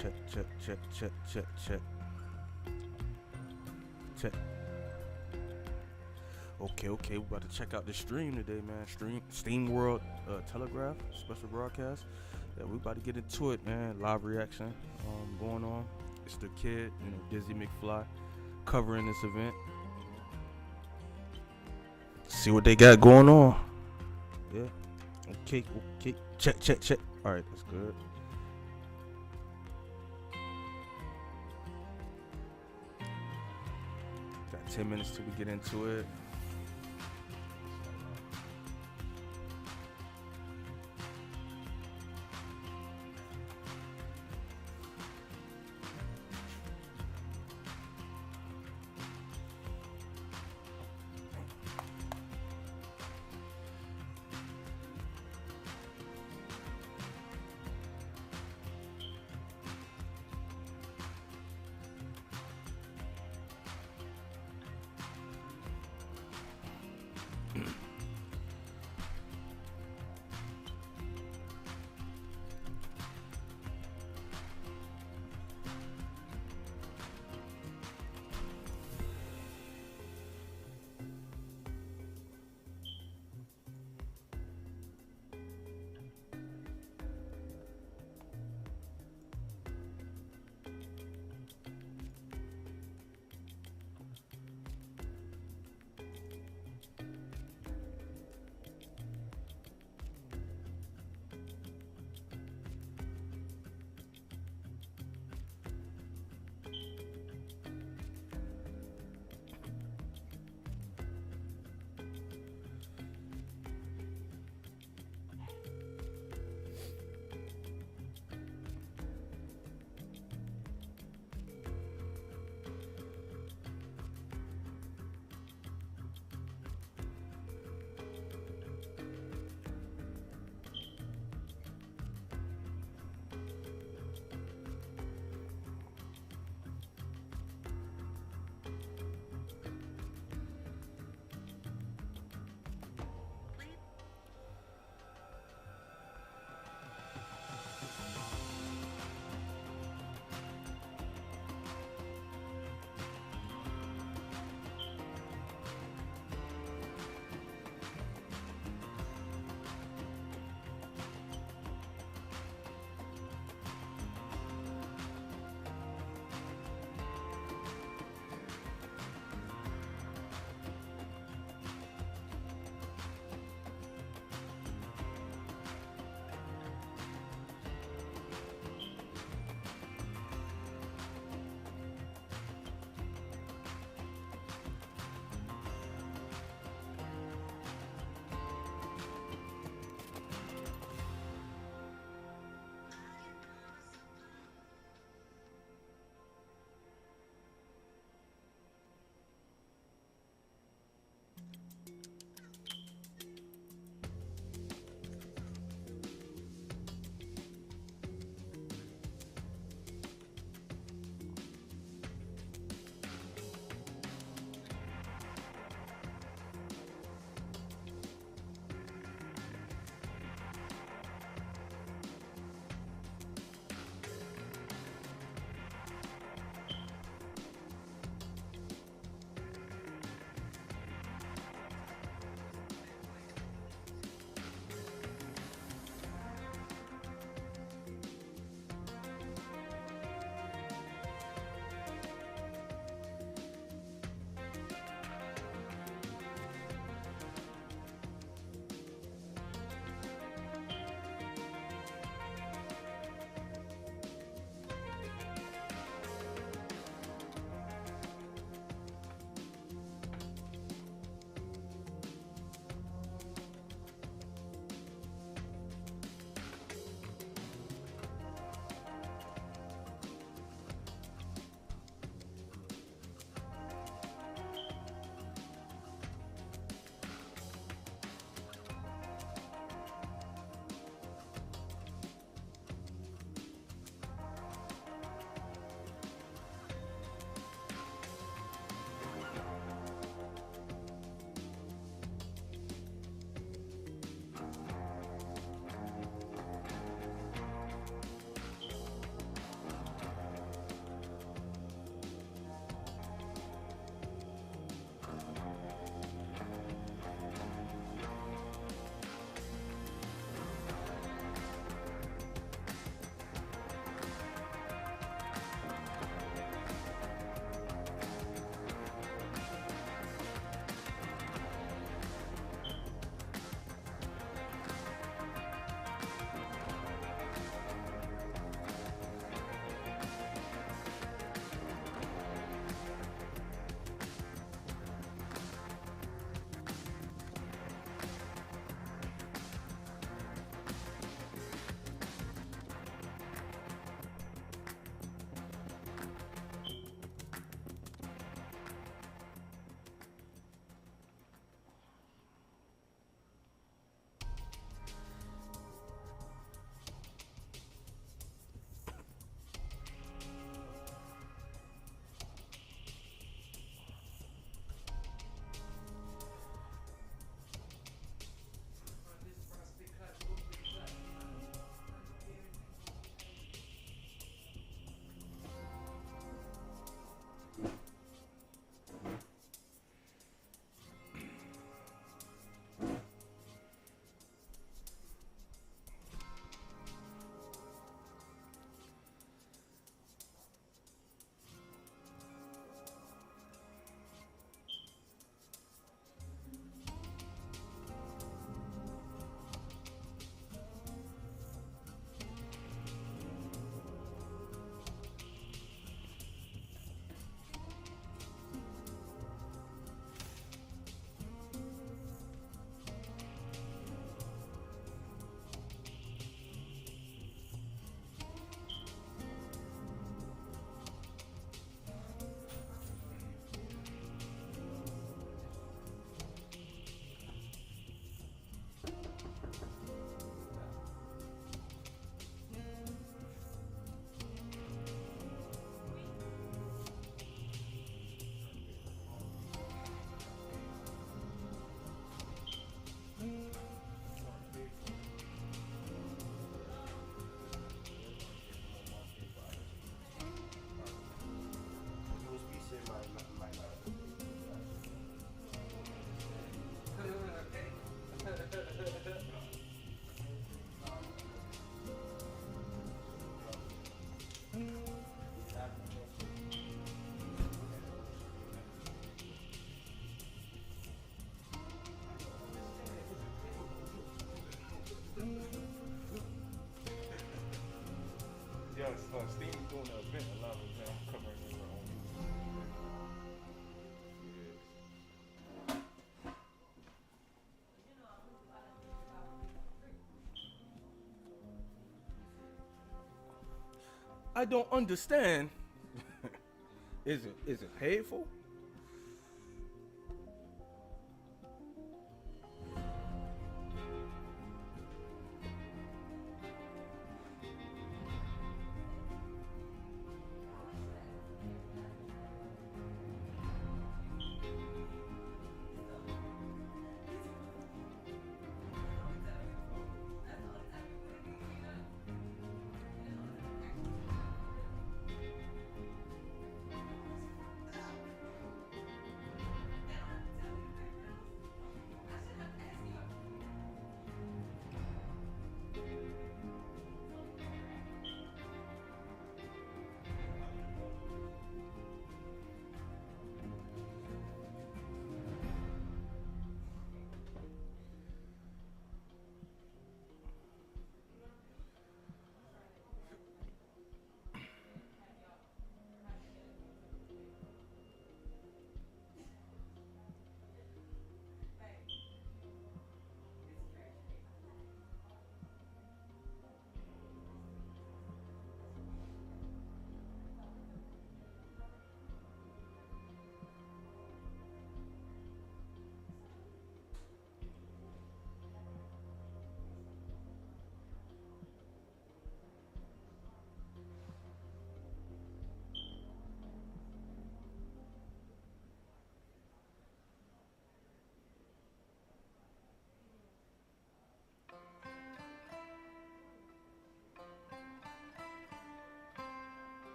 Check, check, check, check, check, check, check. Okay. We about to check out the stream today, man. Steamworld, Telegraph, special broadcast. Yeah, we about to get into it, man. Live reaction going on. It's the kid, Dizzy McFly, covering this event. See what they got going on. Yeah. Okay. Check. All right, that's good. Got 10 minutes till we get into it. Yes, Steam doing an event, a live event. I'm covering it on I don't understand. Is it painful?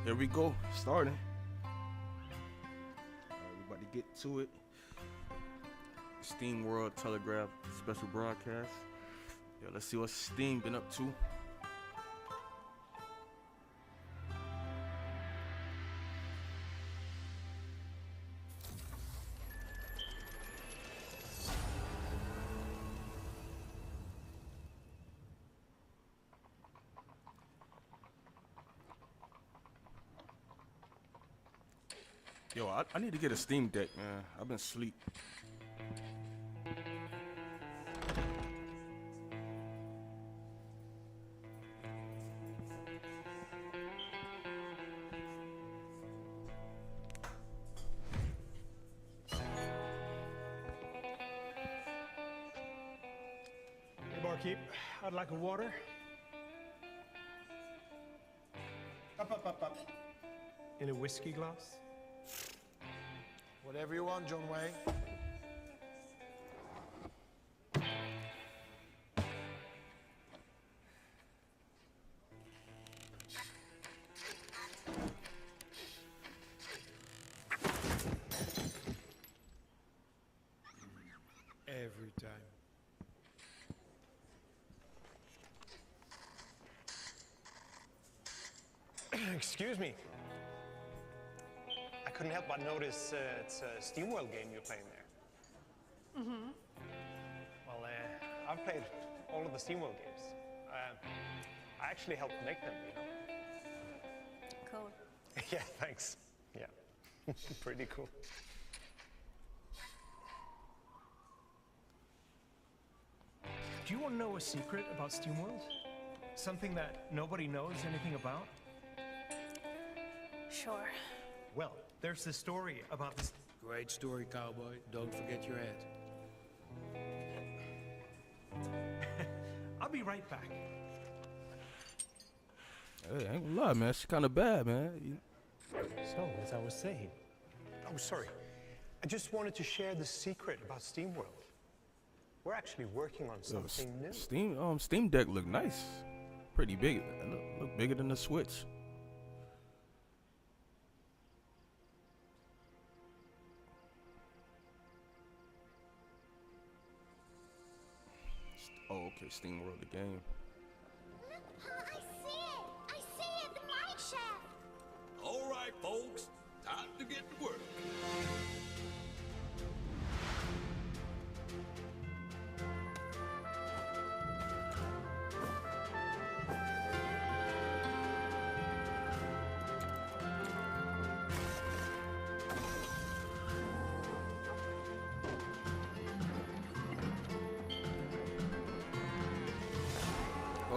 Here we go, starting. All right, we about to get to it. Steamworld Telegraph special broadcast. Yo, let's see what Steam been up to. Yo, I need to get a Steam Deck, man. I've been asleep. Hey, barkeep, I'd like a water. Up. In a whiskey glass? Whatever you want, John Wayne. every time. Excuse me. I couldn't help but notice it's a Steamworld game you're playing there. Mm-hmm. Well, I've played all of the Steamworld games. I actually helped make them, you know. Cool. Yeah, thanks. Yeah, pretty cool. Do you want to know a secret about Steamworld? Something that nobody knows anything about? Sure. Well, there's this story about this. Great story, cowboy. Don't forget your hat. I'll be right back. Hey, I ain't gonna lie, man. She's kind of bad, man. So, as I was saying. Oh, sorry. I just wanted to share the secret about Steamworld. We're actually working on something new. Steam Deck look nice. Pretty big. Look bigger than the Switch. Oh, okay. Steamworld, the game. I see it, the mine shaft. All right, folks, time to get to work.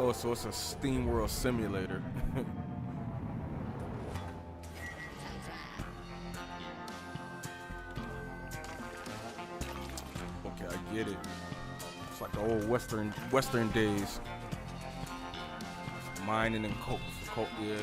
Oh, so it's a Steamworld simulator. Okay, I get it. It's like the old Western days. Mining and coke, yeah.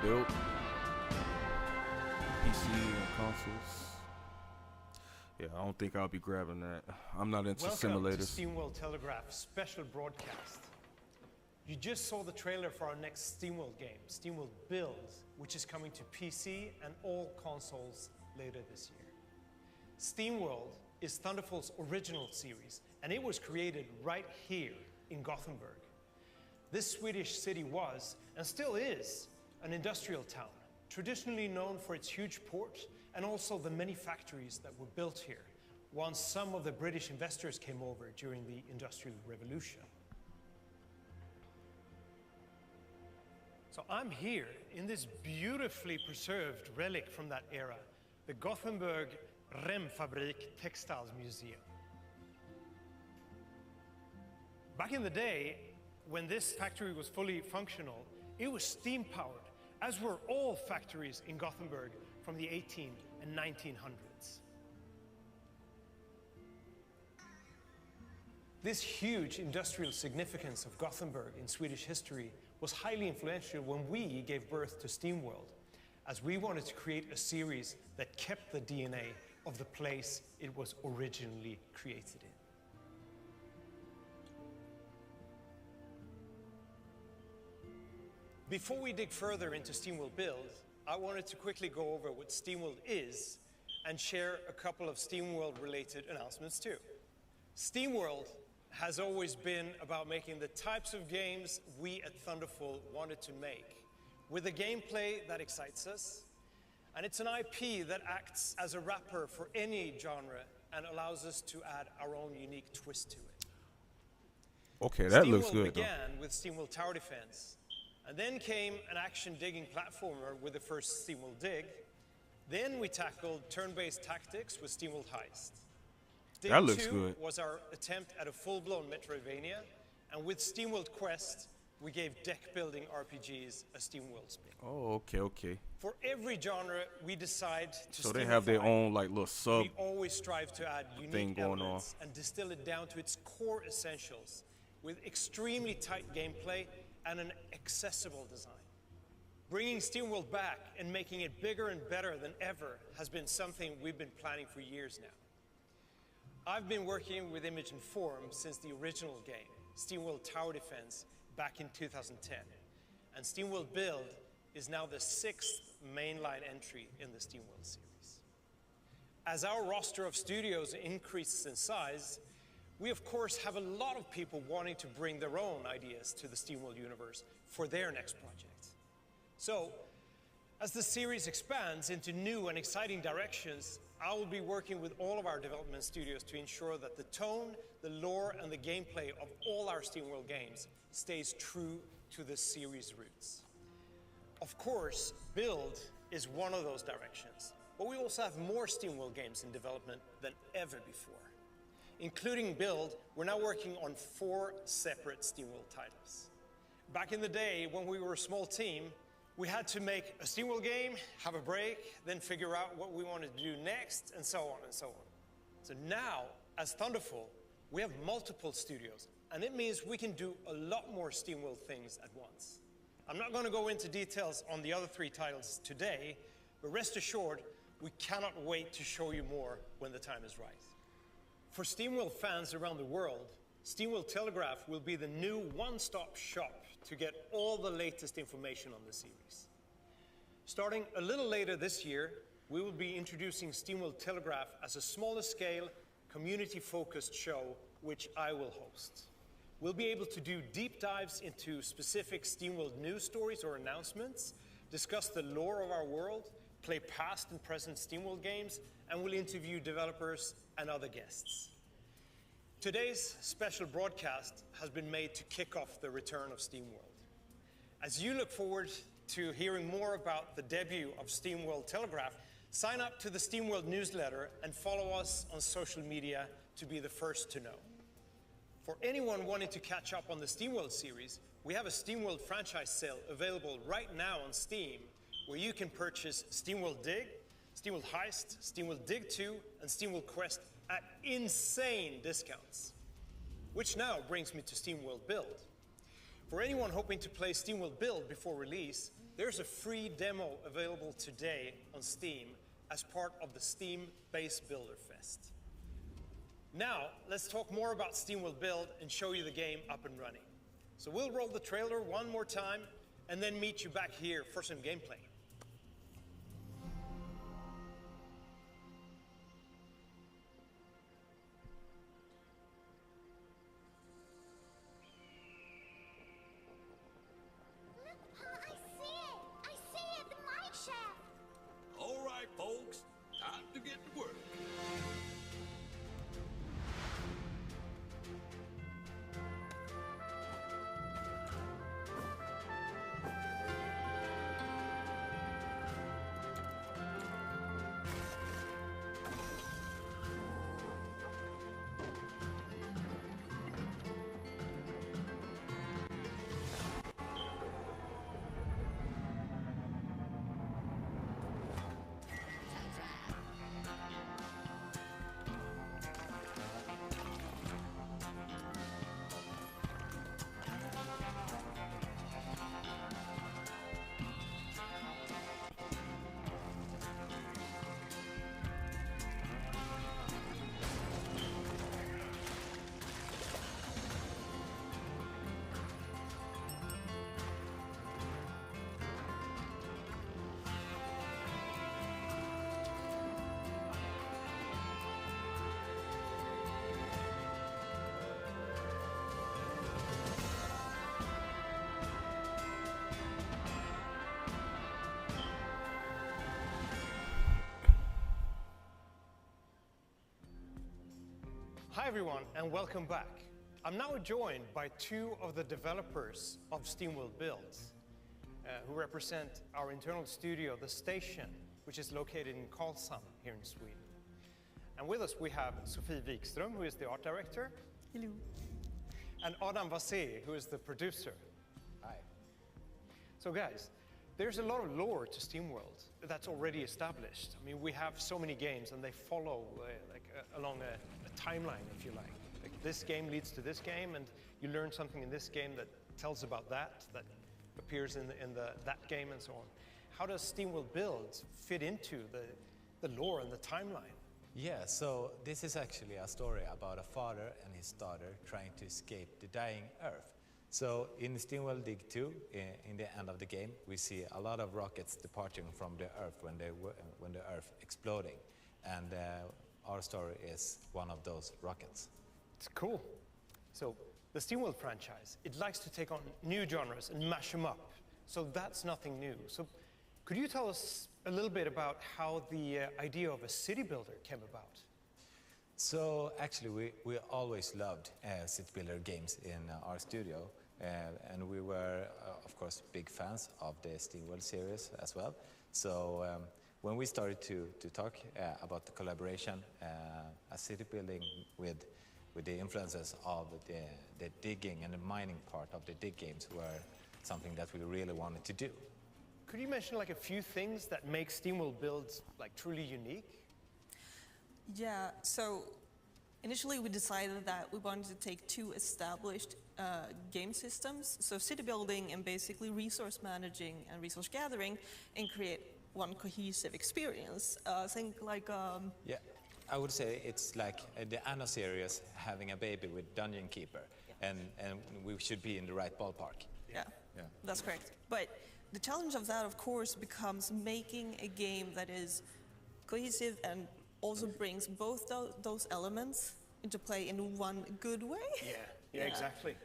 Built PC and consoles. Yeah, I don't think I'll be grabbing that. I'm not into Welcome simulators. to Steamworld Telegraph special broadcast. You just saw the trailer for our next Steamworld game, Steamworld Build, which is coming to PC and all consoles later this year. Steamworld is Thunderful's original series, and it was created right here in Gothenburg. This Swedish city was, and still is, an industrial town, traditionally known for its huge port and also the many factories that were built here once some of the British investors came over during the Industrial Revolution. So I'm here in this beautifully preserved relic from that era, the Gothenburg Remfabrik Textiles Museum. Back in the day, when this factory was fully functional, it was steam-powered, as were all factories in Gothenburg from the 18 and 1900s. This huge industrial significance of Gothenburg in Swedish history was highly influential when we gave birth to Steamworld, as we wanted to create a series that kept the DNA of the place it was originally created in. Before we dig further into Steamworld Build, I wanted to quickly go over what Steamworld is and share a couple of Steamworld-related announcements too. Steamworld has always been about making the types of games we at Thunderful wanted to make, with a gameplay that excites us, and it's an IP that acts as a wrapper for any genre and allows us to add our own unique twist to it. Okay, that looks Steamworld good. began with Steamworld Tower Defense, and then came an action-digging platformer with the first Steamworld Dig. Then we tackled turn-based tactics with Steamworld Heist. Dig That looks 2 good. was our attempt at a full-blown Metroidvania, and with Steamworld Quest, we gave deck-building RPGs a Steamworld spin. Oh, okay. For every genre, we decide to So they have their Steamify. own like little sub. We always strive to add thing unique going on. elements and distill it down to its core essentials with extremely tight gameplay and an accessible design. Bringing Steamworld back and making it bigger and better than ever has been something we've been planning for years now. I've been working with Image and Form since the original game, Steamworld Tower Defense, back in 2010. And Steamworld Build is now the 6th mainline entry in the Steamworld series. As our roster of studios increases in size, we of course have a lot of people wanting to bring their own ideas to the Steamworld universe for their next project. So, as the series expands into new and exciting directions, I will be working with all of our development studios to ensure that the tone, the lore, and the gameplay of all our Steamworld games stays true to the series' roots. Of course, Build is one of those directions, but we also have more Steamworld games in development than ever before. Including Build, we're now working on 4 separate Steamworld titles. Back in the day, when we were a small team, we had to make a Steamworld game, have a break, then figure out what we wanted to do next, and so on and so on. So now, as Thunderful, we have multiple studios, and it means we can do a lot more Steamworld things at once. I'm not going to go into details on the other 3 titles today, but rest assured, we cannot wait to show you more when the time is right. For Steamworld fans around the world, Steamworld Telegraph will be the new one-stop shop to get all the latest information on the series. Starting a little later this year, we will be introducing Steamworld Telegraph as a smaller scale, community-focused show, which I will host. We'll be able to do deep dives into specific Steamworld news stories or announcements, discuss the lore of our world, play past and present Steamworld games, and we'll interview developers and other guests. Today's special broadcast has been made to kick off the return of Steamworld. As you look forward to hearing more about the debut of Steamworld Telegraph, sign up to the Steamworld newsletter and follow us on social media to be the first to know. For anyone wanting to catch up on the Steamworld series, we have a Steamworld franchise sale available right now on Steam, where you can purchase Steamworld Dig, Steamworld Heist, Steamworld Dig 2, and Steamworld Quest at insane discounts. Which now brings me to Steamworld Build. For anyone hoping to play Steamworld Build before release, there's a free demo available today on Steam as part of the Steam Base Builder Fest. Now, let's talk more about Steamworld Build and show you the game up and running. So we'll roll the trailer one more time and then meet you back here for some gameplay. Look, Pa, I see it, the mine shaft. All right, folks, time to get to work. Hi everyone, and welcome back. I'm now joined by 2 of the developers of Steamworld Build, who represent our internal studio, The Station, which is located in Karlshamn here in Sweden. And with us we have Sofie Wikström, who is the art director. Hello. And Adam Vassé, who is the producer. Hi. So guys, there's a lot of lore to Steamworld that's already established. I mean, we have so many games and they follow along a timeline, if you like. Like this game leads to this game, and you learn something in this game that tells about that appears in that game and so on. How does Steamworld Build fit into the lore and the timeline? Yeah, so this is actually a story about a father and his daughter trying to escape the dying Earth. So in Steamworld Dig 2, in the end of the game, we see a lot of rockets departing from the Earth when the Earth exploding, and our story is one of those rockets. It's cool. So the Steamworld franchise, it likes to take on new genres and mash them up. So that's nothing new. So could you tell us a little bit about how the idea of a city builder came about? So actually we always loved city builder games in our studio, and we were of course big fans of the Steamworld series as well. So when we started to talk about the collaboration, a city building with the influences of the digging and the mining part of the dig games were something that we really wanted to do. Could you mention like a few things that make Steamworld builds like truly unique? Yeah, so initially we decided that we wanted to take two established game systems, so city building and basically resource managing and resource gathering, and create one cohesive experience. Think like... Yeah, I would say it's like the Anna series having a baby with Dungeon Keeper, and we should be in the right ballpark. Yeah, that's correct. But the challenge of that, of course, becomes making a game that is cohesive and also brings both those elements into play in one good way. Yeah, exactly.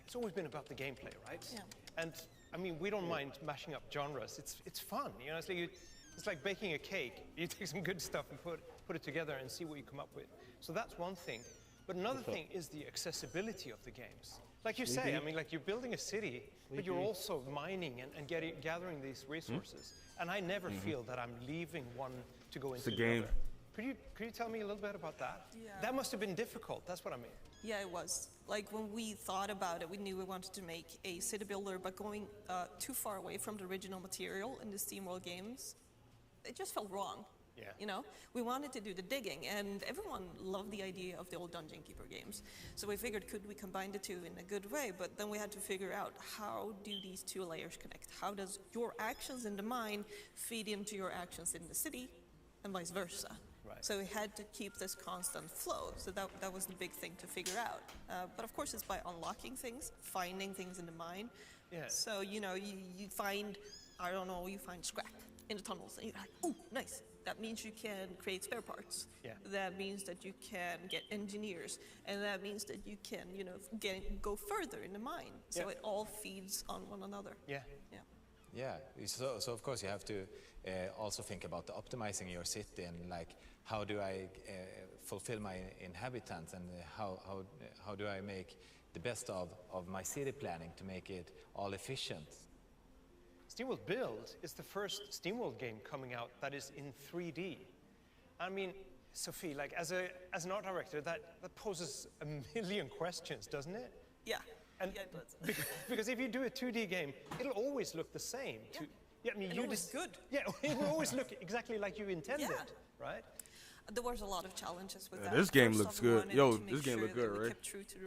It's always been about the gameplay, right? Yeah. And I mean, we don't mind mashing up genres. It's fun, you know. It's like baking a cake. You take some good stuff and put it together and see what you come up with. So that's one thing. But another thing is the accessibility of the games. Like you say, I mean, like you're building a city, but you're also mining and gathering these resources. And I never feel that I'm leaving one to go into the other. Could you tell me a little bit about that? Yeah. That must have been difficult. That's what I mean. Yeah, it was. Like when we thought about it, we knew we wanted to make a city builder, but going too far away from the original material in the Steamworld games, it just felt wrong. Yeah. You know, we wanted to do the digging, and everyone loved the idea of the old Dungeon Keeper games. So we figured, could we combine the two in a good way? But then we had to figure out, how do these two layers connect? How does your actions in the mine feed into your actions in the city, and vice versa? Right. So we had to keep this constant flow. So that was the big thing to figure out. But of course, it's by unlocking things, finding things in the mine. Yeah. So, you know, you find, I don't know, you find scrap in the tunnels, and you're like, oh, nice. That means you can create spare parts. Yeah. That means that you can get engineers, and that means that you can, you know, go further in the mine. So it all feeds on one another. Yeah. Yeah. Yeah, so of course you have to also think about optimizing your city, and like, how do I fulfill my inhabitants, and how do I make the best of my city planning to make it all efficient? Steamworld Build is the first Steamworld game coming out that is in 3D. I mean, Sophie, like as an art director, that poses a million questions, doesn't it? Yeah. And yeah, it does. because if you do a 2D game, it'll always look the same. Yeah. I mean, it always good. Yeah, it will always look exactly like you intended, right? There was a lot of challenges with that. This game First looks off, we good. wanted Yo, to make this game sure look good, that we right? kept true to the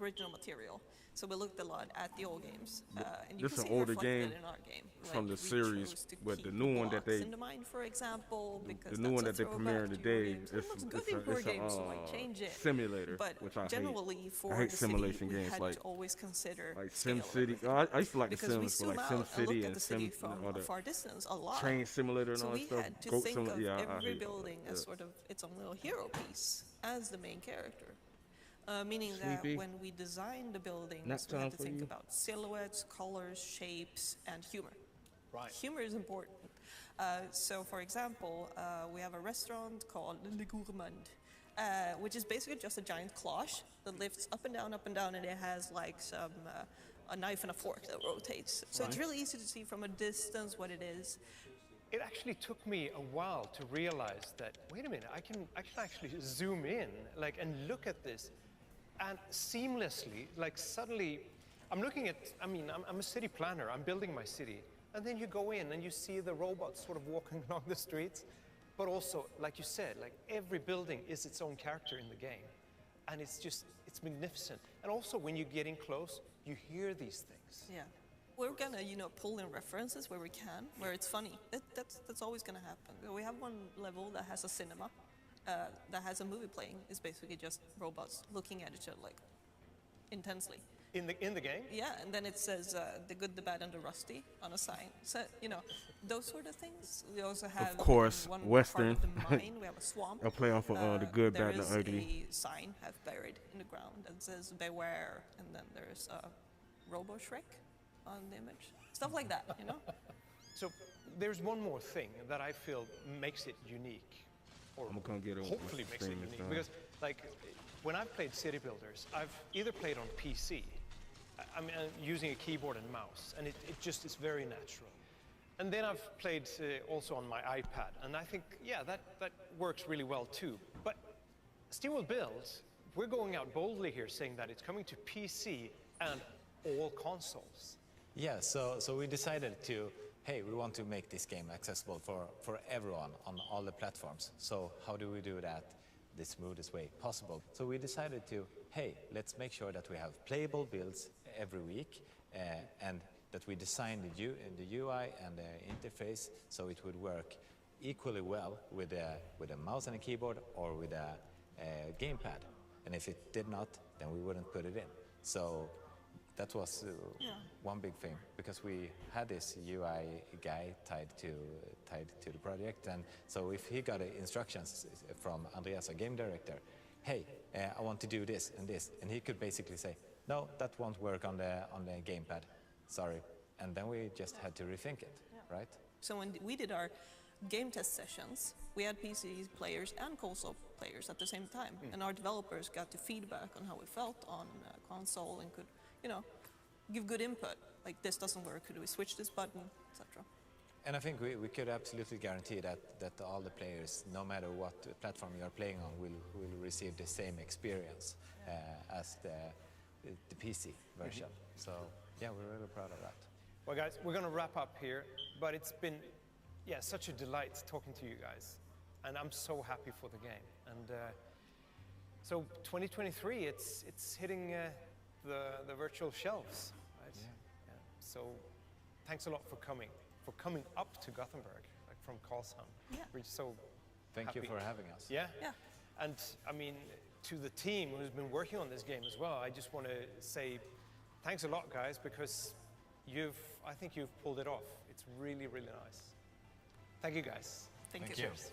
original material. So we looked a lot at the old games, and you This can an see older reflected game in our game. from the we series, chose to but the keep new one that blocks they- in the mine, for example, because The new one that that's they a throwback premiering to today, your games. And it looks good in your games, so like change it. simulator, But which I hate. generally, for I hate the simulation city, we games had like to always consider like scale of SimCity. everything. I used to like the Because we Sims, but zoom like out and SimCity look at and the Sim city from all a the far distance a lot. Train Simulator and So all that we stuff. had to Goat think Simulator. of Yeah, I every hate building as sort of its own little hero piece as the main character. Meaning that Sleepy. when we designed the buildings, Nap we time had to for think you? about silhouettes, colors, shapes, and humor. Right. Humor is important. So, for example, we have a restaurant called Le Gourmand, which is basically just a giant cloche that lifts up and down, and it has like a knife and a fork that rotates. So it's really easy to see from a distance what it is. It actually took me a while to realize that, wait a minute, I can actually zoom in, like, and look at this, and seamlessly, like, suddenly, I'm looking at, I mean, I'm a city planner, I'm building my city, and then you go in and you see the robots sort of walking along the streets, but also, like you said, like, every building is its own character in the game, and it's It's magnificent. And also, when you get in close, you hear these things. Yeah. We're gonna, pull in references where we can, where it's funny. That's always gonna happen. We have one level that has a cinema, that has a movie playing. It's basically just robots looking at each other like intensely. In the game? Yeah, and then it says the good, the bad, and the rusty on a sign. So those sort of things. We also have, of course, one Western. part of the mine. We have a swamp. A play on for the good, bad, and the ugly. There is a sign half buried in the ground that says beware, and then there's a Robo Shrek on the image. Stuff like that, So there's one more thing that I feel makes it unique, or I'm gonna get it hopefully makes it unique. Because when I've played City Builders, I've either played on PC, I'm using a keyboard and mouse, and it just is very natural. And then I've played also on my iPad, and I think, that works really well too. But Steamworld Builds, we're going out boldly here saying that it's coming to PC and all consoles. Yeah, so we decided we want to make this game accessible for everyone on all the platforms. So how do we do that the smoothest way possible? So we decided let's make sure that we have playable builds every week, and that we design the UI and the interface so it would work equally well with a mouse and a keyboard or with a gamepad. And if it did not, then we wouldn't put it in. So that was one big thing, because we had this UI guy tied to the project, and so if he got instructions from Andreas, our game director, I want to do this, and he could basically say, no, that won't work on the gamepad, sorry, and then we just had to rethink it, right? So when we did our game test sessions, we had PC players and console players at the same time, and our developers got to feedback on how we felt on console and could give good input, like this doesn't work, could we switch this button, etc. And I think we could absolutely guarantee that all the players, no matter what platform you are playing on, will receive the same experience as the PC version. So yeah, we're really proud of that. Well guys, we're going to wrap up here, but it's been such a delight talking to you guys, and I'm so happy for the game. And so 2023, it's hitting the virtual shelves, right? Yeah. So thanks a lot for coming up to Gothenburg, like from Karlshamn. Yeah. We're so Thank happy. you for having us. Yeah. Yeah. And I mean, to the team who's been working on this game as well, I just want to say thanks a lot, guys, because I think you've pulled it off. It's really, really nice. Thank you, guys. Thank you. Cheers.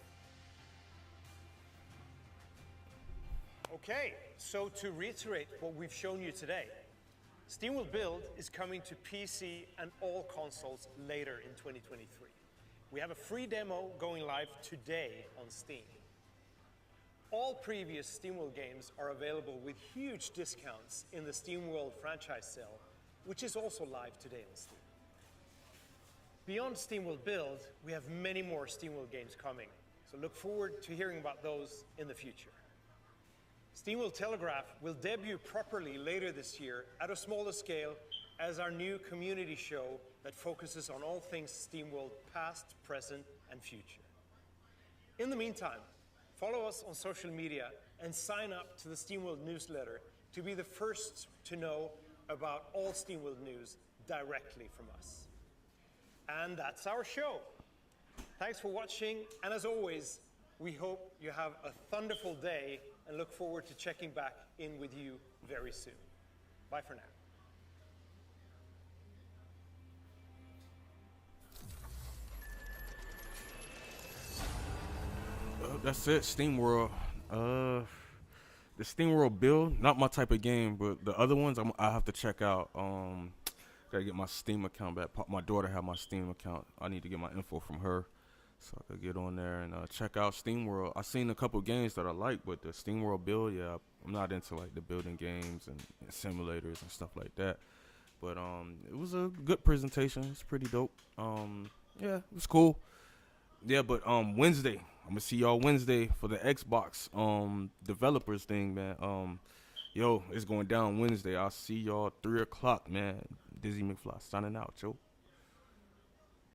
Okay, so to reiterate what we've shown you today, Steamworld Build is coming to PC and all consoles later in 2023. We have a free demo going live today on Steam. All previous Steamworld games are available with huge discounts in the Steamworld franchise sale, which is also live today on Steam. Beyond Steamworld Build, we have many more Steamworld games coming, so look forward to hearing about those in the future. Steamworld Telegraph will debut properly later this year at a smaller scale as our new community show that focuses on all things Steamworld past, present, and future. In the meantime, follow us on social media and sign up to the Steamworld newsletter to be the first to know about all Steamworld news directly from us. And that's our show. Thanks for watching, and as always, we hope you have a thunderful day and look forward to checking back in with you very soon. Bye for now. That's it, Steamworld. The Steamworld Build, not my type of game, but the other ones I have to check out. Gotta get my Steam account back. My daughter had my Steam account. I need to get my info from her, so I could get on there and check out Steamworld. I've seen a couple games that I like, but the Steamworld Build, I'm not into like the building games and simulators and stuff like that. But it was a good presentation. It's pretty dope. Yeah, it was cool. Yeah, but Wednesday, I'm gonna see y'all Wednesday for the Xbox developers thing, man. It's going down Wednesday. I'll see y'all 3 o'clock, man. Dizzy McFly signing out, yo.